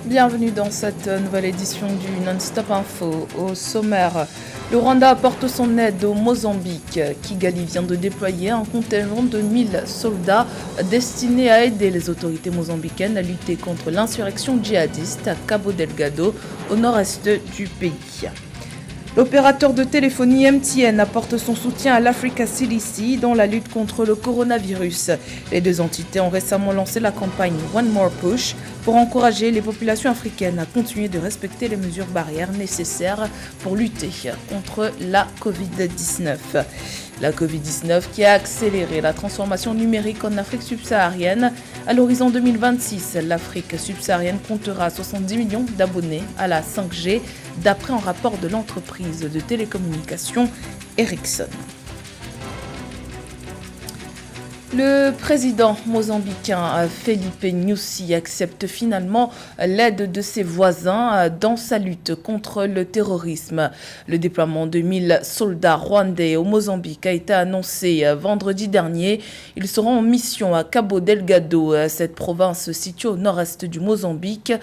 Bienvenue dans cette nouvelle édition du Non-Stop Info. Au sommaire, le Rwanda apporte son aide au Mozambique. Kigali vient de déployer un contingent de 1000 soldats destinés à aider les autorités mozambicaines à lutter contre l'insurrection djihadiste à Cabo Delgado, au nord-est du pays. L'opérateur de téléphonie MTN apporte son soutien à l'Africa CDC dans la lutte contre le coronavirus. Les deux entités ont récemment lancé la campagne One More Push pour encourager les populations africaines à continuer de respecter les mesures barrières nécessaires pour lutter contre la Covid-19. La Covid-19 qui a accéléré la transformation numérique en Afrique subsaharienne. À l'horizon 2026, l'Afrique subsaharienne comptera 70 millions d'abonnés à la 5G, d'après un rapport de l'entreprise de télécommunications Ericsson. Le président mozambicain Felipe Nyusi accepte finalement l'aide de ses voisins dans sa lutte contre le terrorisme. Le déploiement de 1000 soldats rwandais au Mozambique a été annoncé vendredi dernier. Ils seront en mission à Cabo Delgado, cette province située au nord-est du Mozambique,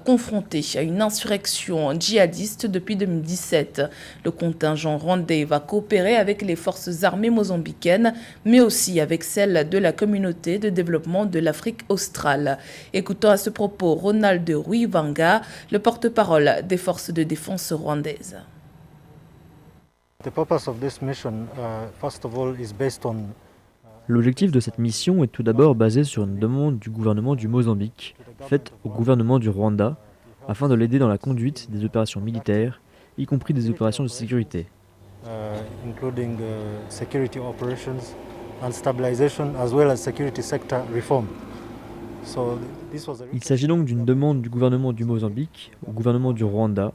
confrontée à une insurrection djihadiste depuis 2017. Le contingent rwandais va coopérer avec les forces armées mozambicaines, mais aussi avec celles de la communauté de développement de l'Afrique australe. Écoutons à ce propos Ronald Rwivanga, le porte-parole des forces de défense rwandaises. L'objectif de cette mission est tout d'abord basé sur une demande du gouvernement du Mozambique, faite au gouvernement du Rwanda, afin de l'aider dans la conduite des opérations militaires, y compris des opérations de sécurité. Including security operations and stabilization as well as security sector reform. Il s'agit donc d'une demande du gouvernement du Mozambique au gouvernement du Rwanda,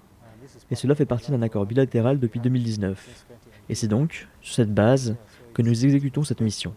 et cela fait partie d'un accord bilatéral depuis 2019. Et c'est donc sur cette base que nous exécutons cette mission.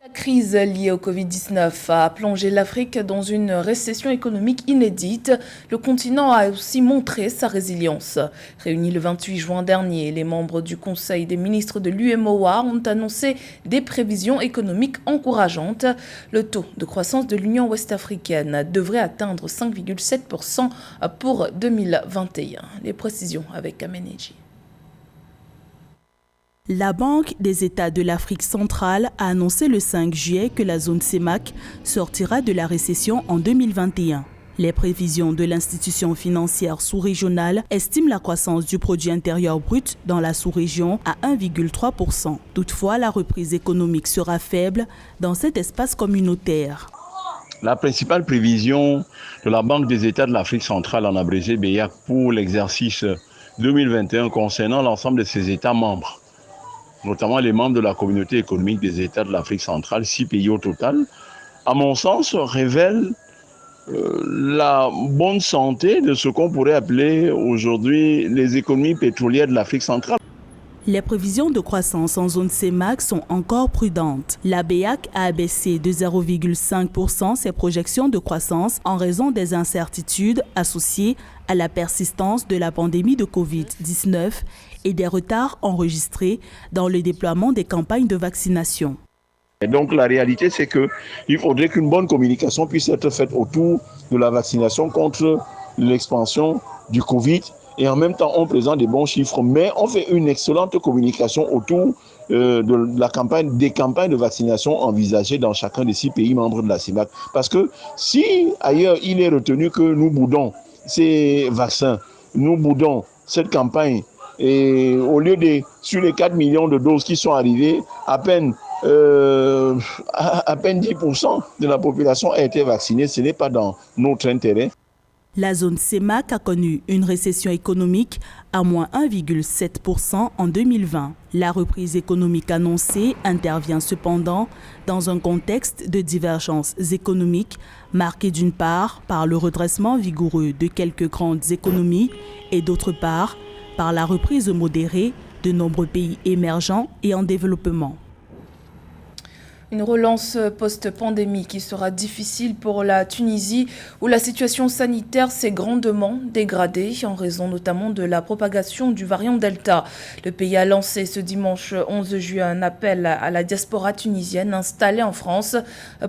La crise liée au Covid-19 a plongé l'Afrique dans une récession économique inédite. Le continent a aussi montré sa résilience. Réunis le 28 juin dernier, les membres du Conseil des ministres de l'UEMOA ont annoncé des prévisions économiques encourageantes. Le taux de croissance de l'Union ouest-africaine devrait atteindre 5,7% pour 2021. Les précisions avec Ameneji. La Banque des États de l'Afrique centrale a annoncé le 5 juillet que la zone CEMAC sortira de la récession en 2021. Les prévisions de l'institution financière sous-régionale estiment la croissance du produit intérieur brut dans la sous-région à 1,3%. Toutefois, la reprise économique sera faible dans cet espace communautaire. La principale prévision de la Banque des États de l'Afrique centrale, en abrégé BEAC, pour l'exercice 2021 concernant l'ensemble de ses États membres, notamment les membres de la communauté économique des États de l'Afrique centrale, 6 pays au total, à mon sens, révèle la bonne santé de ce qu'on pourrait appeler aujourd'hui les économies pétrolières de l'Afrique centrale. Les prévisions de croissance en zone CEMAC sont encore prudentes. La BEAC a abaissé de 0,5% ses projections de croissance en raison des incertitudes associées à la persistance de la pandémie de Covid-19 et des retards enregistrés dans le déploiement des campagnes de vaccination. Et donc la réalité, c'est qu'il faudrait qu'une bonne communication puisse être faite autour de la vaccination contre l'expansion du Covid. Et en même temps, on présente des bons chiffres, mais on fait une excellente communication autour de la campagne, des campagnes de vaccination envisagées dans chacun des 6 pays membres de la CEMAC. Parce que si ailleurs il est retenu que nous boudons ces vaccins, nous boudons cette campagne, et au lieu de, sur les 4 millions de doses qui sont arrivées, à peine 10% de la population a été vaccinée, ce n'est pas dans notre intérêt. La zone CEMAC a connu une récession économique à moins 1,7% en 2020. La reprise économique annoncée intervient cependant dans un contexte de divergences économiques marqué d'une part par le redressement vigoureux de quelques grandes économies et d'autre part par la reprise modérée de nombreux pays émergents et en développement. Une relance post-pandémie qui sera difficile pour la Tunisie où la situation sanitaire s'est grandement dégradée en raison notamment de la propagation du variant Delta. Le pays a lancé ce dimanche 11 juin un appel à la diaspora tunisienne installée en France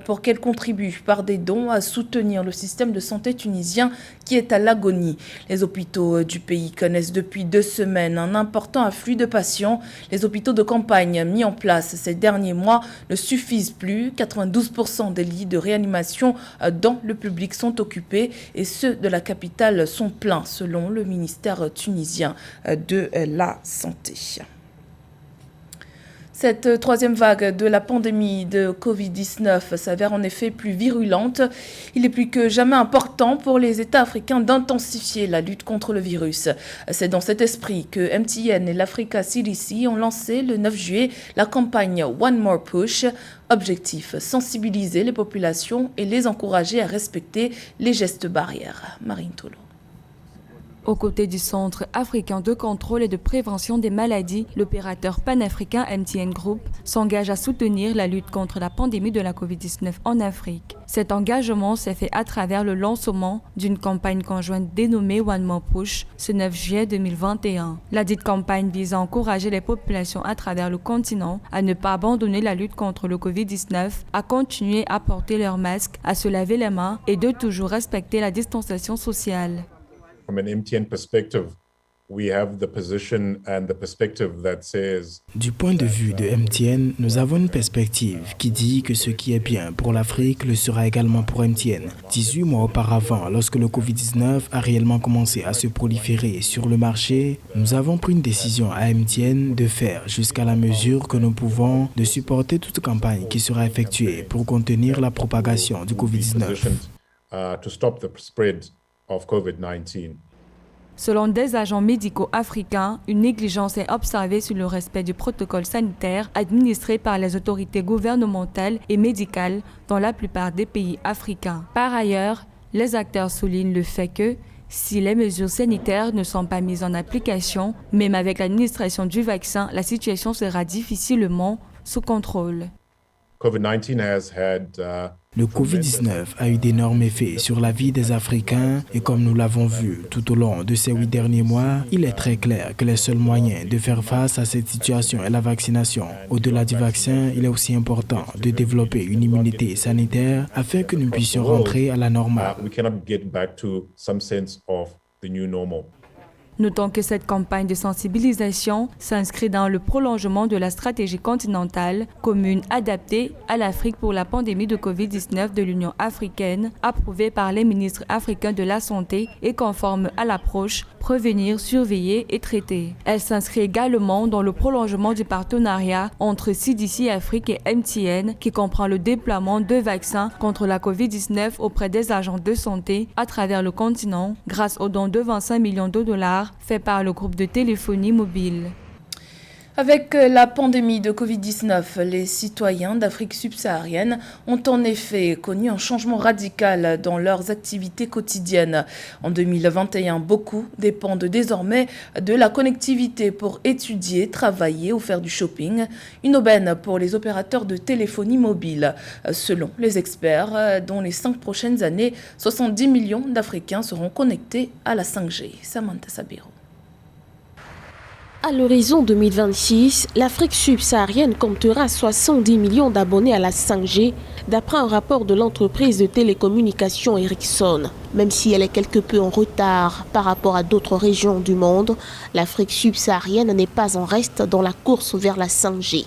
pour qu'elle contribue par des dons à soutenir le système de santé tunisien qui est à l'agonie. Les hôpitaux du pays connaissent depuis 2 semaines un important afflux de patients. Les hôpitaux de campagne mis en place ces derniers mois ne suffisent plus. 92% des lits de réanimation dans le public sont occupés et ceux de la capitale sont pleins selon le ministère tunisien de la Santé. Cette troisième vague de la pandémie de Covid-19 s'avère en effet plus virulente. Il est plus que jamais important pour les États africains d'intensifier la lutte contre le virus. C'est dans cet esprit que MTN et l'Africa CDC ont lancé le 9 juillet la campagne One More Push. Objectif, sensibiliser les populations et les encourager à respecter les gestes barrières. Marine Tolo. Aux côtés du Centre africain de contrôle et de prévention des maladies, l'opérateur panafricain MTN Group s'engage à soutenir la lutte contre la pandémie de la Covid-19 en Afrique. Cet engagement s'est fait à travers le lancement d'une campagne conjointe dénommée One More Push ce 9 juillet 2021. La dite campagne vise à encourager les populations à travers le continent à ne pas abandonner la lutte contre le Covid-19, à continuer à porter leur masque, à se laver les mains et de toujours respecter la distanciation sociale. From an MTN perspective, we have the position and the perspective that says du point de vue de MTN, nous avons une perspective qui dit que ce qui est bien pour l'Afrique le sera également pour MTN. 18 mois auparavant, lorsque le Covid-19 a réellement commencé à se proliférer sur le marché, nous avons pris une décision à MTN de faire jusqu'à la mesure que nous pouvons de supporter toute campagne qui sera effectuée pour contenir la propagation du Covid-19. To stop the spread of COVID-19. Selon des agents médicaux africains, une négligence est observée sur le respect du protocole sanitaire administré par les autorités gouvernementales et médicales dans la plupart des pays africains. Par ailleurs, les acteurs soulignent le fait que, si les mesures sanitaires ne sont pas mises en application, même avec l'administration du vaccin, la situation sera difficilement sous contrôle. COVID-19 has had le Covid-19 a eu d'énormes effets sur la vie des Africains et comme nous l'avons vu tout au long de ces 8 derniers mois, il est très clair que les seuls moyens de faire face à cette situation est la vaccination. Au-delà du vaccin, il est aussi important de développer une immunité sanitaire afin que nous puissions rentrer à la normale. Notons que cette campagne de sensibilisation s'inscrit dans le prolongement de la stratégie continentale commune adaptée à l'Afrique pour la pandémie de Covid-19 de l'Union africaine, approuvée par les ministres africains de la Santé et conforme à l'approche prévenir, surveiller et traiter. Elle s'inscrit également dans le prolongement du partenariat entre CDC Afrique et MTN qui comprend le déploiement de vaccins contre la Covid-19 auprès des agents de santé à travers le continent grâce au don de 25 millions de dollars fait par le groupe de téléphonie mobile. Avec la pandémie de Covid-19, les citoyens d'Afrique subsaharienne ont en effet connu un changement radical dans leurs activités quotidiennes. En 2021, beaucoup dépendent désormais de la connectivité pour étudier, travailler ou faire du shopping. Une aubaine pour les opérateurs de téléphonie mobile. Selon les experts, dans les 5 prochaines années, 70 millions d'Africains seront connectés à la 5G. Samantha Sabiro. À l'horizon 2026, l'Afrique subsaharienne comptera 70 millions d'abonnés à la 5G, d'après un rapport de l'entreprise de télécommunications Ericsson. Même si elle est quelque peu en retard par rapport à d'autres régions du monde, l'Afrique subsaharienne n'est pas en reste dans la course vers la 5G.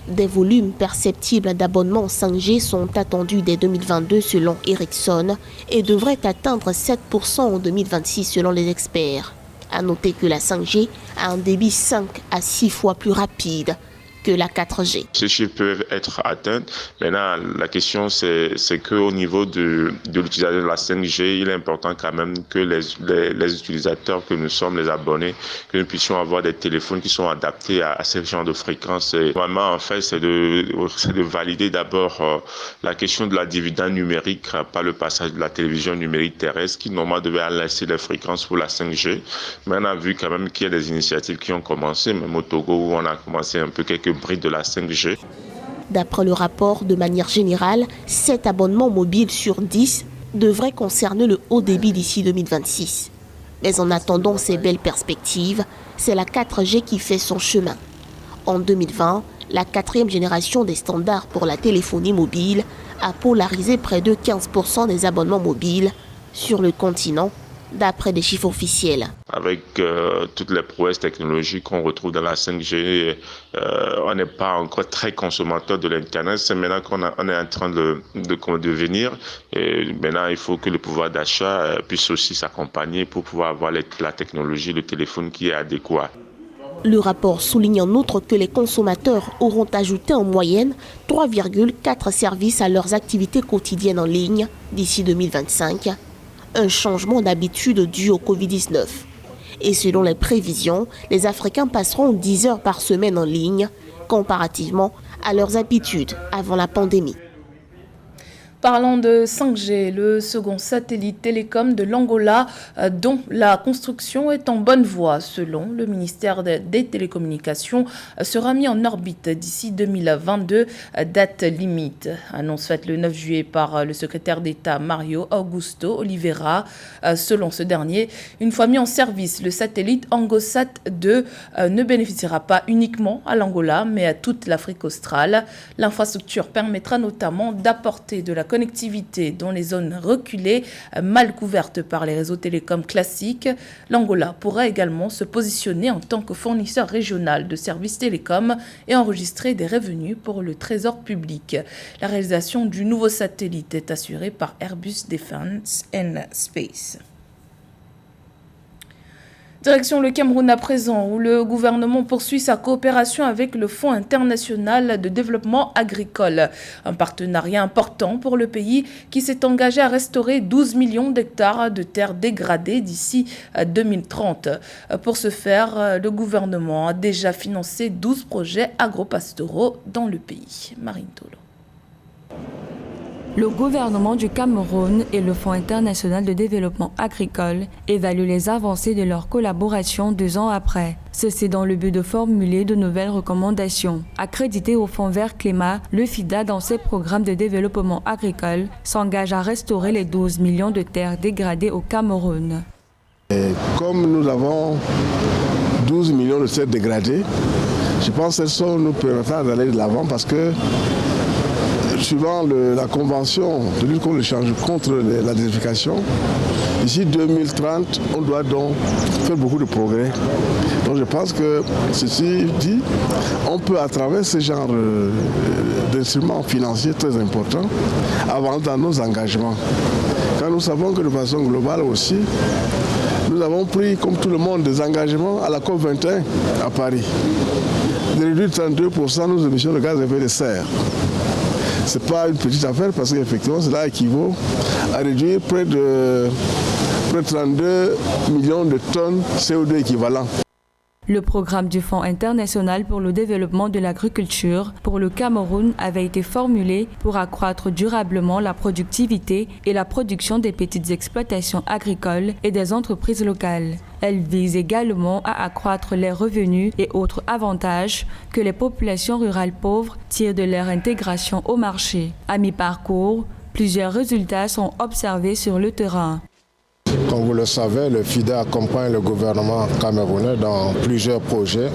Des volumes perceptibles d'abonnements 5G sont attendus dès 2022 selon Ericsson et devraient atteindre 7% en 2026 selon les experts. À noter que la 5G a un débit 5 à 6 fois plus rapide que la 4G. Ces chiffres peuvent être atteints. Maintenant, la question, c'est qu'au niveau de l'utilisation de la 5G, il est important quand même que les utilisateurs que nous sommes, les abonnés, que nous puissions avoir des téléphones qui sont adaptés à ce genre de fréquence. Et vraiment, en fait, c'est de valider d'abord la question de la dividende numérique par le passage de la télévision numérique terrestre qui, normalement, devait laisser les fréquences pour la 5G. Mais on a vu quand même qu'il y a des initiatives qui ont commencé, même au Togo, où on a commencé un peu quelques brides de la 5G. D'après le rapport, de manière générale, 7 abonnements mobiles sur 10 devraient concerner le haut débit d'ici 2026. Mais en attendant ces belles perspectives, c'est la 4G qui fait son chemin. En 2020, la 4e génération des standards pour la téléphonie mobile a polarisé près de 15% des abonnements mobiles sur le continent, d'après des chiffres officiels. Avec toutes les prouesses technologiques qu'on retrouve dans la 5G, on n'est pas encore très consommateur de l'Internet. C'est maintenant qu'on est en train de devenir. Et maintenant, il faut que le pouvoir d'achat puisse aussi s'accompagner pour pouvoir avoir la technologie, le téléphone qui est adéquat. Le rapport souligne en outre que les consommateurs auront ajouté en moyenne 3,4 services à leurs activités quotidiennes en ligne d'ici 2025. Un changement d'habitude dû au Covid-19. Et selon les prévisions, les Africains passeront 10 heures par semaine en ligne, comparativement à leurs habitudes avant la pandémie. Parlons de 5G, le second satellite télécom de l'Angola, dont la construction est en bonne voie, selon le ministère des Télécommunications, sera mis en orbite d'ici 2022, date limite. Annonce faite le 9 juillet par le secrétaire d'État Mario Augusto Oliveira. Selon ce dernier, une fois mis en service, le satellite Angosat 2 ne bénéficiera pas uniquement à l'Angola, mais à toute l'Afrique australe. L'infrastructure permettra notamment d'apporter de la connectivité dans les zones reculées, mal couvertes par les réseaux télécoms classiques. L'Angola pourra également se positionner en tant que fournisseur régional de services télécoms et enregistrer des revenus pour le trésor public. La réalisation du nouveau satellite est assurée par Airbus Defence and Space. Direction le Cameroun à présent, où le gouvernement poursuit sa coopération avec le Fonds international de développement agricole. Un partenariat important pour le pays qui s'est engagé à restaurer 12 millions d'hectares de terres dégradées d'ici 2030. Pour ce faire, le gouvernement a déjà financé 12 projets agropastoraux dans le pays. Marine Tolo. Le gouvernement du Cameroun et le Fonds international de développement agricole évaluent les avancées de leur collaboration 2 ans après. Ceci dans le but de formuler de nouvelles recommandations. Accrédité au Fonds vert climat, le FIDA, dans ses programmes de développement agricole, s'engage à restaurer les 12 millions de terres dégradées au Cameroun. Et comme nous avons 12 millions de terres dégradées, je pense que ça nous permettra d'aller de l'avant parce que suivant la convention de lutte contre la désertification, d'ici 2030, on doit donc faire beaucoup de progrès. Donc je pense que ceci dit, on peut à travers ce genre d'instruments financiers très importants avancer dans nos engagements. Car nous savons que de façon globale aussi, nous avons pris, comme tout le monde, des engagements à la COP21 à Paris. De réduire 32% nos émissions de gaz à effet de serre. Ce n'est pas une petite affaire parce qu'effectivement, cela équivaut à réduire près de 32 millions de tonnes CO2 équivalent. Le programme du Fonds international pour le développement de l'agriculture pour le Cameroun avait été formulé pour accroître durablement la productivité et la production des petites exploitations agricoles et des entreprises locales. Elle vise également à accroître les revenus et autres avantages que les populations rurales pauvres tirent de leur intégration au marché. À mi-parcours, plusieurs résultats sont observés sur le terrain. Comme vous le savez, le FIDA accompagne le gouvernement camerounais dans plusieurs projets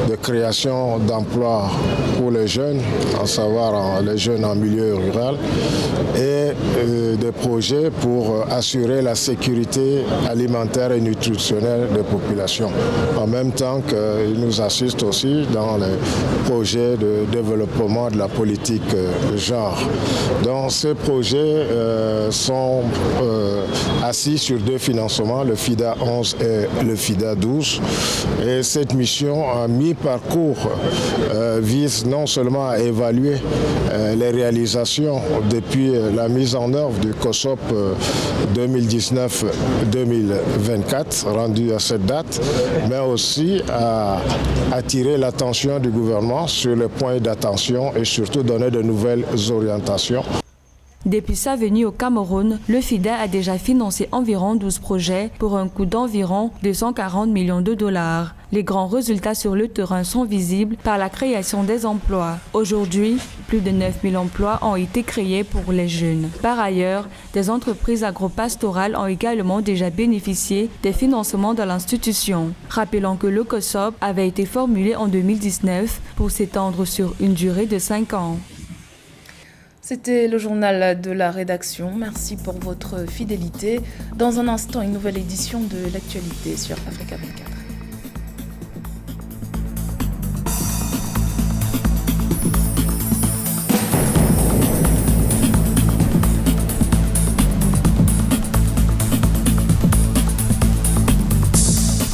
de création d'emplois pour les jeunes, à savoir les jeunes en milieu rural, et des projets pour assurer la sécurité alimentaire et nutritionnelle des populations. En même temps qu'il nous assiste aussi dans les projets de développement de la politique de genre. Donc ces projets sont assis sur 2 financements, le FIDA 11 et le FIDA 12. Et cette mission à mi-parcours vise non seulement à évaluer les réalisations depuis la mise en œuvre du COSOP 2019-2024, rendu à cette date, mais aussi à attirer l'attention du gouvernement sur les points d'attention et surtout donner de nouvelles orientations. Depuis sa venue au Cameroun, le FIDA a déjà financé environ 12 projets pour un coût d'environ 240 millions de dollars. Les grands résultats sur le terrain sont visibles par la création des emplois. Aujourd'hui, plus de 9000 emplois ont été créés pour les jeunes. Par ailleurs, des entreprises agropastorales ont également déjà bénéficié des financements de l'institution. Rappelons que le COSOP avait été formulé en 2019 pour s'étendre sur une durée de 5 ans. C'était le journal de la rédaction. Merci pour votre fidélité. Dans un instant, une nouvelle édition de l'actualité sur Africa 24.